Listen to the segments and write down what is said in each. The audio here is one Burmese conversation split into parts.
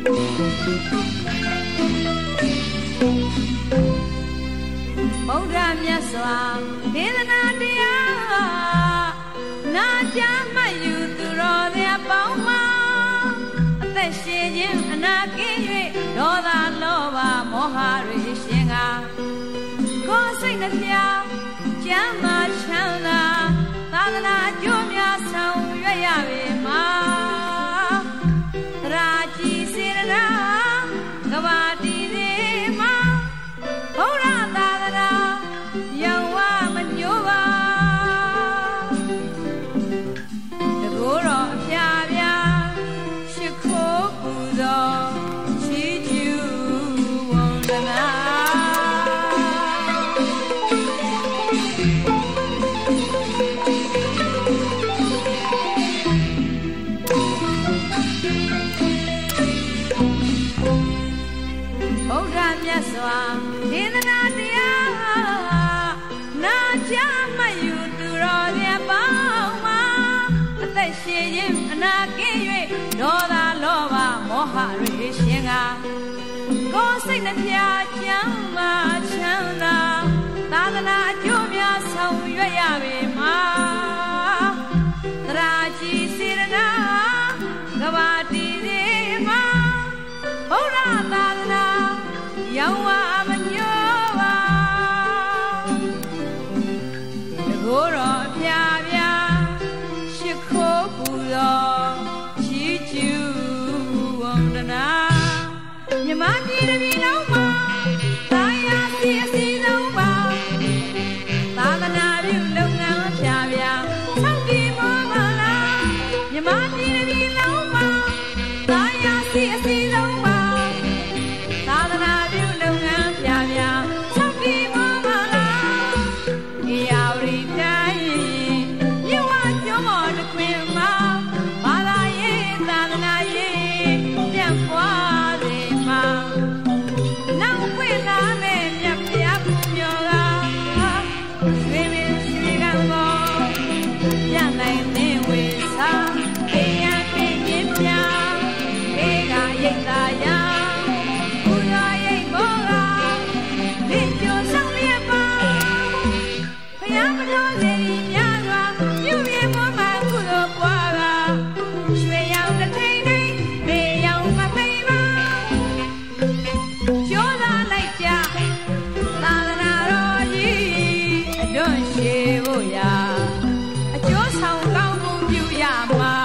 ဗုဒ္ဓမြတ်စွာဒေသနာတရားနာကြားမှတ်ယူသူတော်များပေါင်းမှာအသက်ရှင်ခြင်းအနာကင်း၍ဒေါသလောဘမောဟတွေရှင်ကကိုယ်စိတ်နှပြကျမ်းမာချမ်းသာသာသနာအကျိုးများဆောင်ရွက်ရပေမှာသရာကြီးစေရနာကဘာတီစေမှာဘုရားသာသနာရောင်ဝမညိုးပါတကူတော်အပြာပြာရှိခိုးပူဇော်ချီးကျူးဝန္ဒနာဗုဒ္ဓမြတ်စွာဒေသနာတရားနာကြားမှတ်ယူသူတော်များပေါင်းမှာအသက်ရှင်ခြင်းအနာကင်း၍ဒေါသလောဘမောဟတွေရှင်ကကိုယ်စိတ်နှပြချမ်းသာချမ်းသာသာသနာအကျိုးများဆောင်ရွက်ရပေမှာသရာကြီးစေရနာကဘာတီစေမှာဘုရားသာသနာရောင်ဝမညိုးပါတကူတော်အပြာပြာရှိခိုးပူဇော်ချီးကျူးဝန္ဒနာမြမပြည်တစ်ပြည်လုံးမှာသာယာစီအစီဆုံးပါသာသနာပြုလုပ်ငန်းပြာပြာဆောက်တည်မောပါလားမြမပြည်တစ်ပြည်လုံးမှာသာယာစီအစီဆုံးပါသာသနာပြုလုပ်ငန်းပြာပြာဆောက်တည်မောပါလားအေယာဝတီတိုင်းမြဝကျွန်းပေါ်တစ်ခွင်မှာဘာသာရေးသာသနာရေးပြန့်ပွားစေမှာနောက်ပွင့်လာမဲ့မြတ်ပြားပူမျောကရွှေမင်းရွှေကံပေါ်ပြနိုင်သင်ဝေစာအေယခေခြင်းပြာဧကရိတ်သာယာဘုရားရိတ်ဘောကလင့်ကျော်ဆောင်လျက်ပါဘုရားမတော်စေရီများစွာပြုမြင်မောမှကုသိုလ်ပွားကရွှေရောင်တစ်ထိန်ထိန်မေရောင်မပိန်ပါကျော်သာလိုက်ကြသာသနာတော်ကြီးအတွန်းရှေဖို့ရာအကျိုးဆောင်ကောင်းမှုပြုရမှာ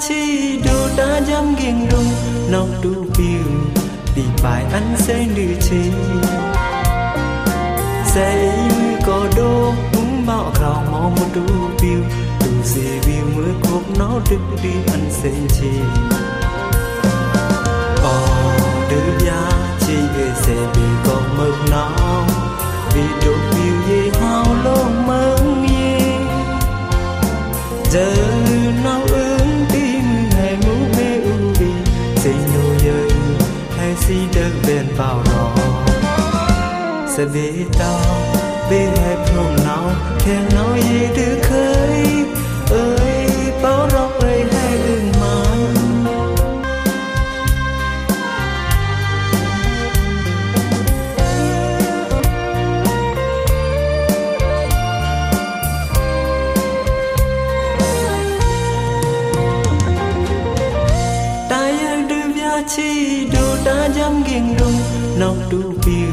chi đồ ta dám nghiêng rung nóc tu piu bị bài ăn sẽ nữ chi dây có đô cũng bảo khảo mò một tu piu tu dễ piu mới cốp nó được đi ăn sẽ chi đưa ra chi về sẽ bị con mực nó vì đồ piu gì hao lông mừng gì giờ nó ứng tim hay mũ mê u đi xây nô dơi hay si đơn bền bao rò sẽ biết đâu biết hẹp hôm nào khen nói gì được khơi ơi bao rò ơi hay đừng mang chi đồ đã dám nghiêng rung nóc đủ biu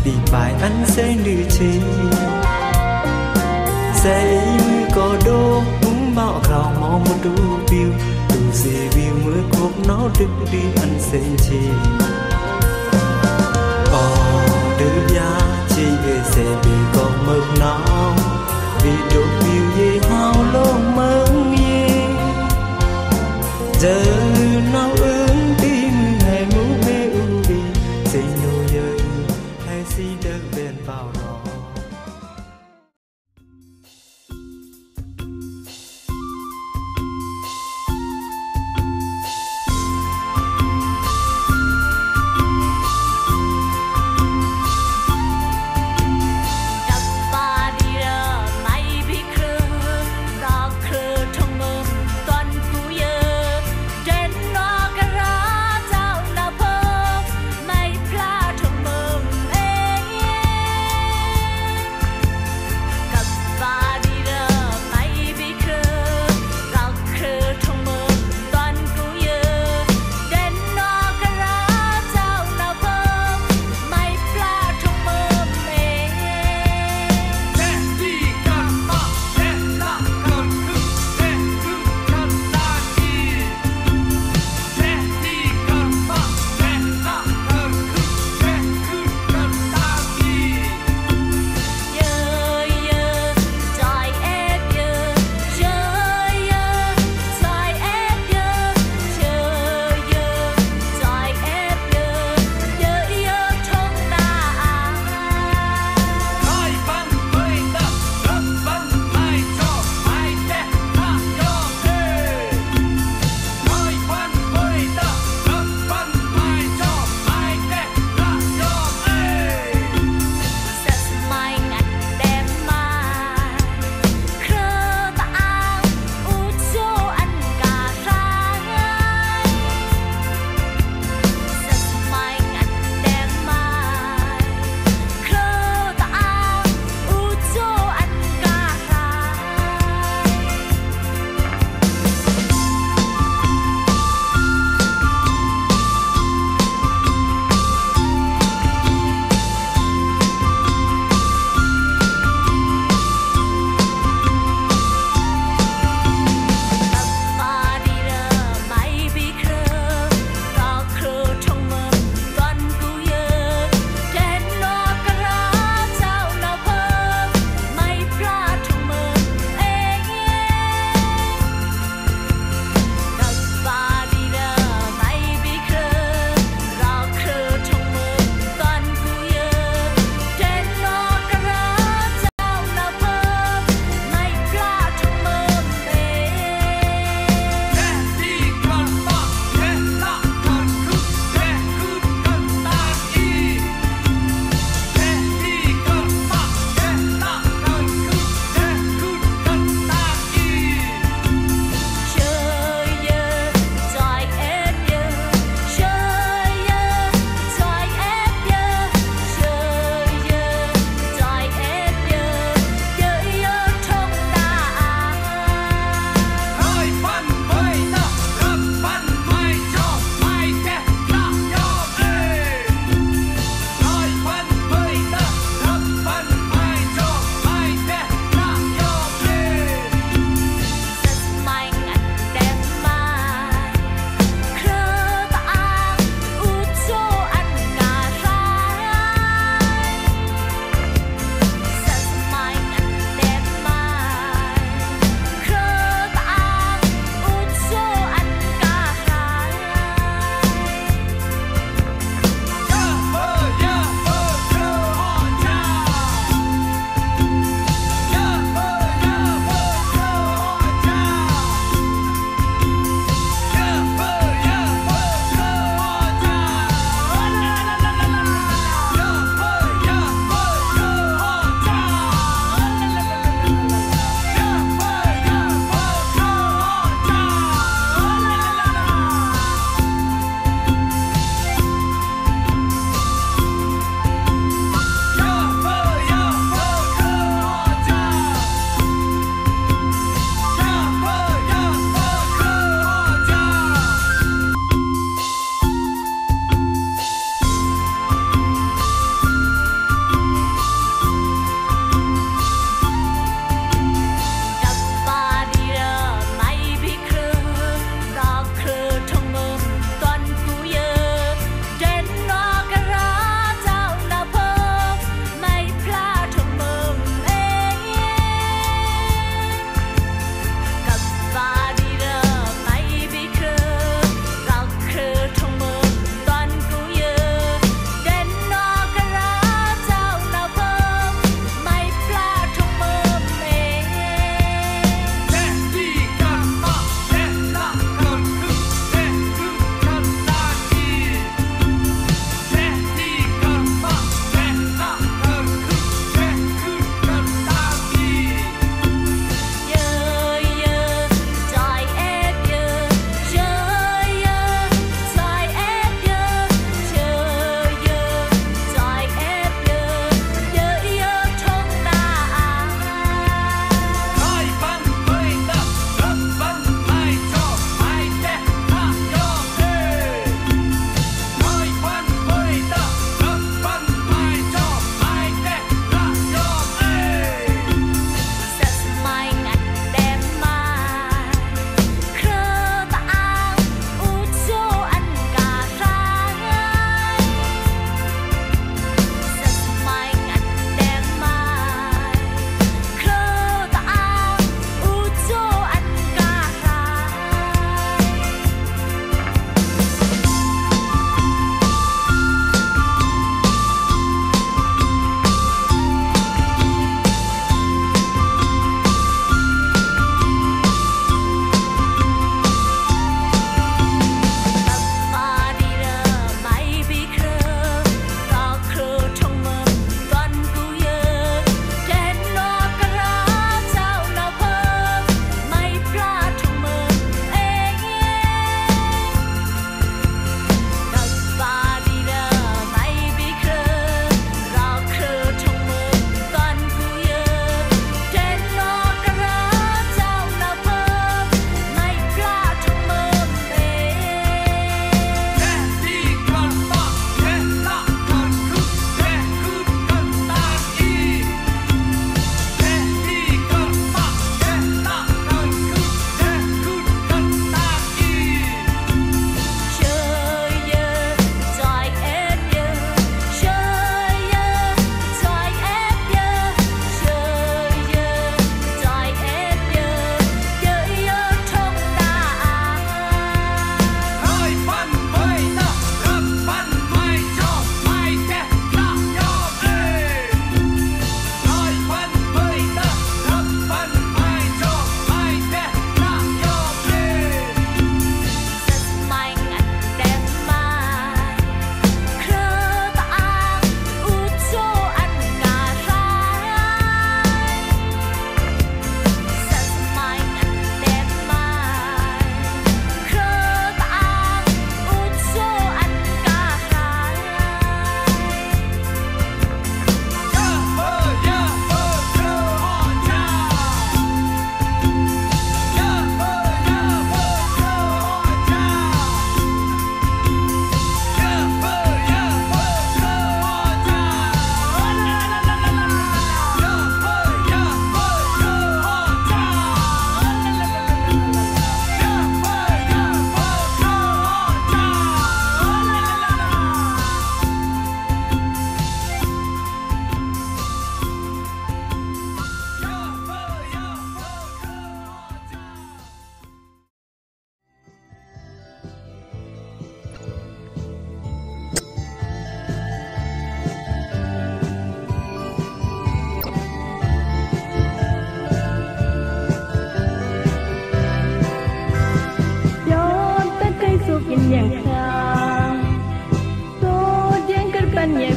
bị bài ăn sẽ nữ chi sẽ có đô cũng bảo khảo mò một đủ biu đủ gì biu mới cuộc nó được đi ăn sẽ chi đưa giá chi về sẽ bị con mực nó vì đồ biu gì hao lô mừng gì giờ nào Đập ba đi ra mày biết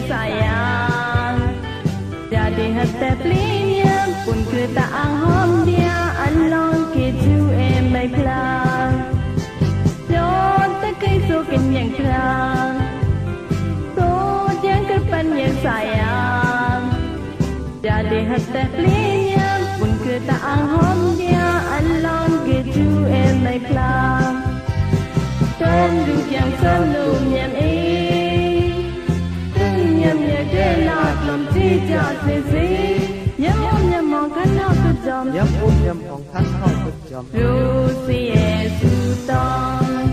sayang jadi hati pelinya pun kereta anghom dia along keju emai pelang jod tekai sokin yang terang so yang kepan yang sayang jadi hati pelinya pun kereta anghom dia along keju emai pelang dan duk yang selalu nyam nhầm nhẹ để lọt lòng chi cho xì xì nhầm mong khăn hao cực dòng nhầm mong khăn hao cực dòng ru si e su tong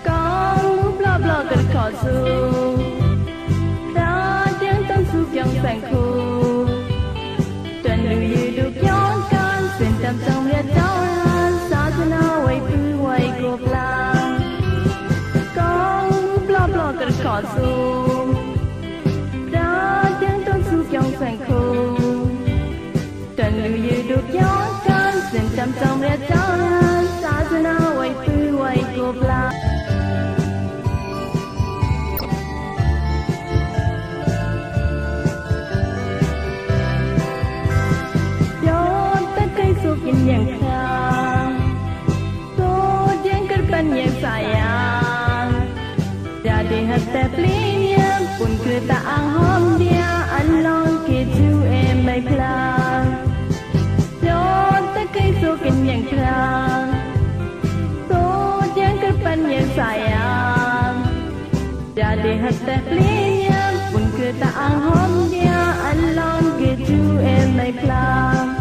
con múp lo cực khó su ta tiếng tâm su kyong sành khu tuần lưu yu đục nhón con xuyên tâm trong liệt cháu lan xa cho nó quay cứ quay cột lang con múp lo cực khó su trong sành khu tuần lưu yu đục nhón con xuyên tâm trong liệt cháu lan xa cho nó quay cứ quay cột lang yang khang so yang kerban yang sayang jadi hati pelinya pun kereta anghom dia along keju emai pelang jod tekai sokin yang khang so yang kerban yang sayang jadi hati pelinya pun kereta anghom dia along keju emai pelang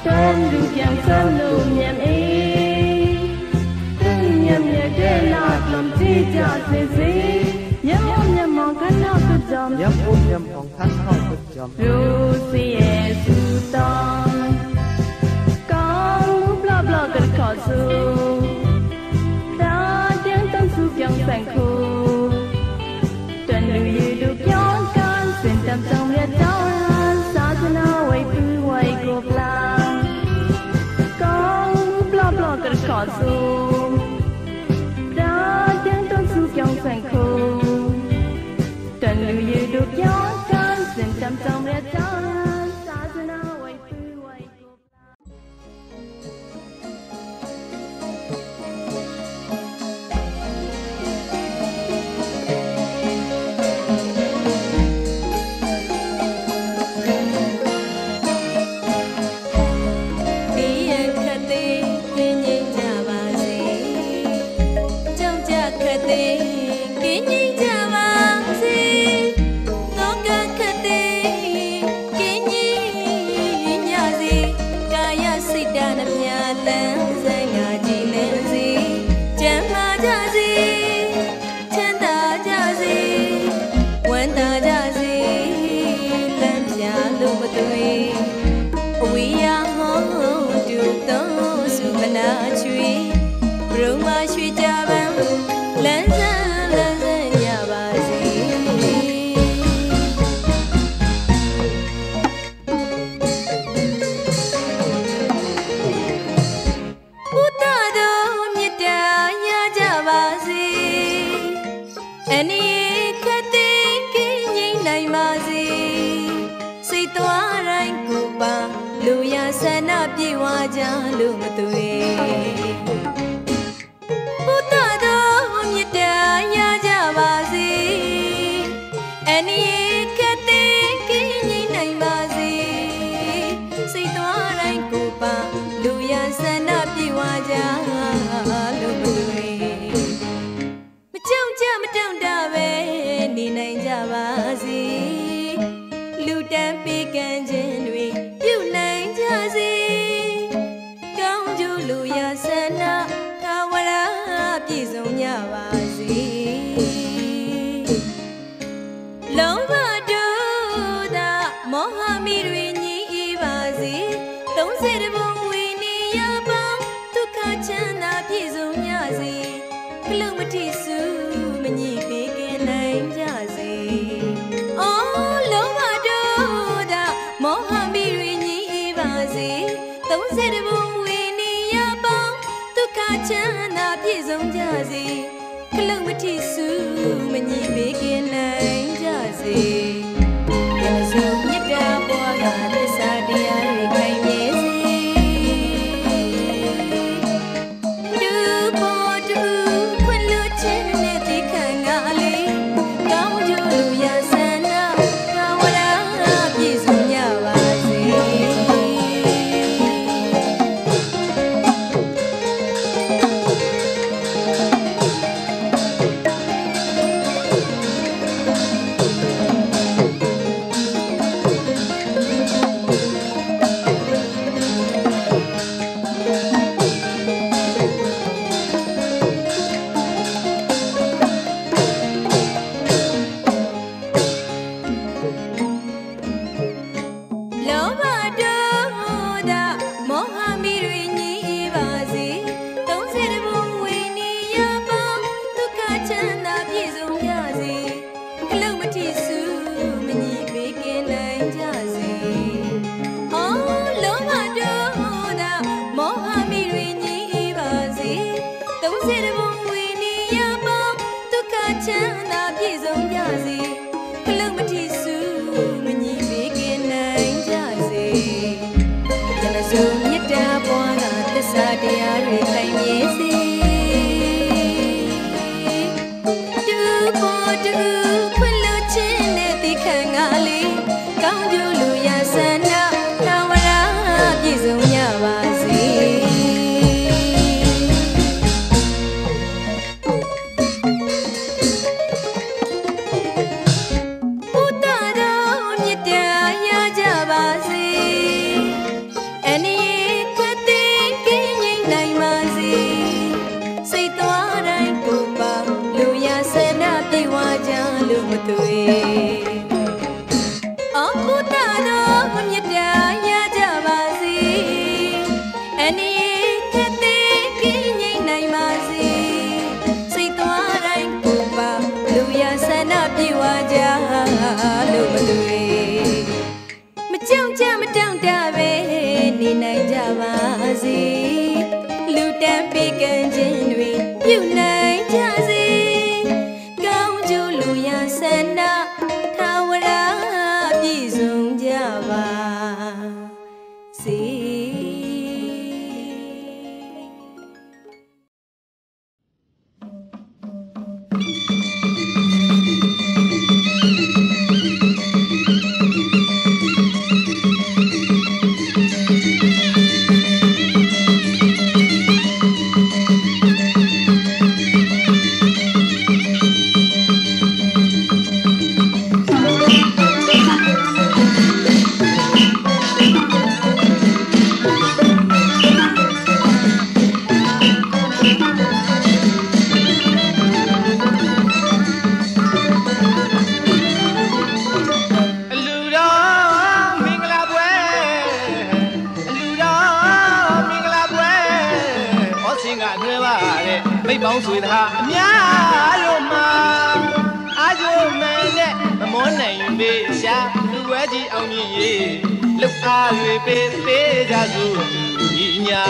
dan duk yang selalu nyam nhầm để lọt lòng chi cho xì xì nhầm mong khăn hao cực dòng nhầm mong khăn hao cực dòng ru si e su tong con múp lo cực khó su ta tiếng tâm su kyong sành khu tuần lưu yu đục nhón con xuyên tâm trong liệt cháu lan xa cho nó quay cứ quay cột lang cực khó su đã tiếng tâm su kyong sành khu tuần lưu yu đục nhón con xuyên tâm trong liệt cháu lan xa cho nó quay cứ quay cột Hãy subscribe cho kênh Ghiền Mì Gõ để không bỏ lỡ ပြည့်စုံကြစေခလုံးမထီစုမညီပေးခင်နိုင်ကြစေကျန်စုံမြတ်တာပွားကသစ္စာတရားတွေခိုင်မြဲစေတူပေါ်တူခွင့်လို့ခြင်းနဲ့တိခံငါလေးကောင်းကျိုးလူရဆန္ဒသာဝရပြည့်စုံကြပါစေလူတန်းပေးကမ်းခြင်းတွေပြုနိုင်ကြစေကောင်းကျိုးလူရဆန္ဒထာဝရပြည့်စုံကြပါစေပေါင်းဆွေသားအများတို့မှာအားကျိုးမှန်နဲ့မမောနိုင်ပေးရှာလူဝဲကြီးအောင်မြင်ရေးလှုပ်အား၍ပေးသေးကြစို့ညီညာ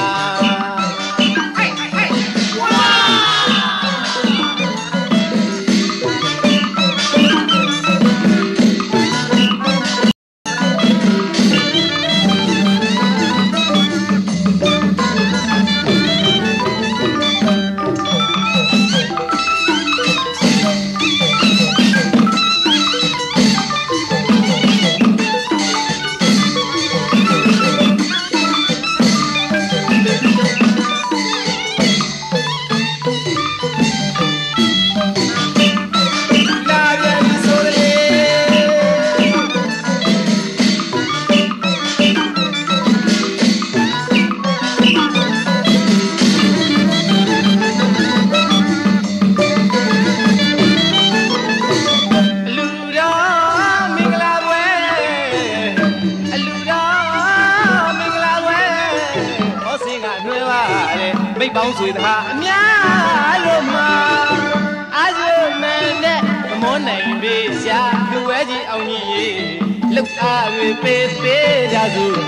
မိတ်ပေါင်းဆွေသားအများတို့မှာအားကျိုးမှန်နဲ့မမောနိုင်ပေးရှာလူဝဲကြီးအောင်ကြီးရေးလှုပ်အား၍ပေးသေးကြစို့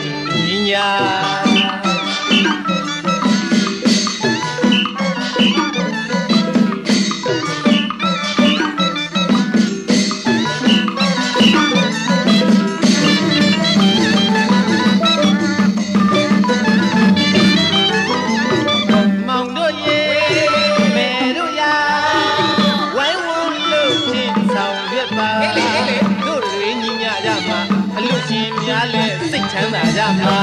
ညီညာစိတ်ချမ်းသာကြမှာ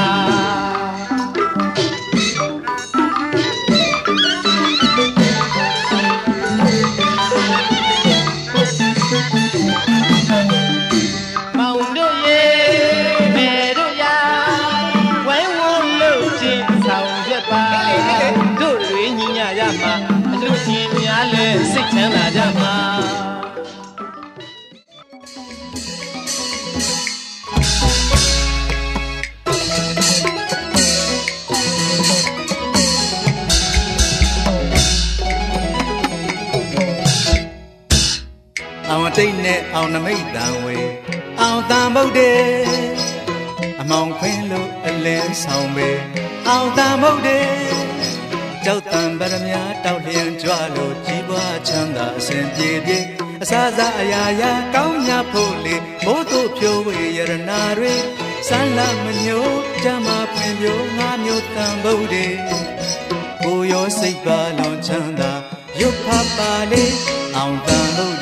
မောင်တို့ရေမေတို့ရာဝိုင်းဝန်းလို့ချင်းဆောင်ရွက်ပါတို့တွေညီညာကြမှာအလူရှင်များလည်းစိတ်ချမ်းသာကြမှာအောင်တိတ်နဲ့အောင်နမိတ်တံဝေအောင်တံဗုဒ္ဓေအမောင်ခွင်းလို့အလင်းဆောင်ပေအောင်တံဗုဒ္ဓေကြောက်တံဗရမ တောက်လျံကြွလို့ကြီးပွားချမ်းသာအစဉ်ပြေပြေ အစားစားအရာရာကောင်းမြတ်ဖို့လေမိုးတို့ဖြိုးဝေရတနာတွေစမ်းလာမညို့ကြမှာဖွင့်ပြိုငါမျိုးတန်ဖို့တွေကိုရောစိတ်ပါလွန်ချမ်းသာရုပ်ဖပါလေအောင်တန်ဖို့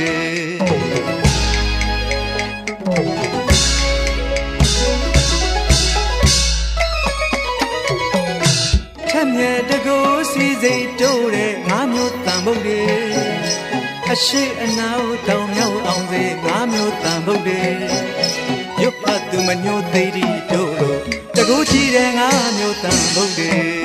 မြဲတကူစီစိတ်တိုးတဲ့ငါမျိုးတန်ဖို့တွေအရှိအနောက်တောင်မြောက်အောင်စေငါမျိုးတန်ဖို့တွေရုပ်ဖတ်သူမညိုသေးတီတို့လို့တကူကြည့်တဲ့ငါမျိုးတန်ဖို့တွေ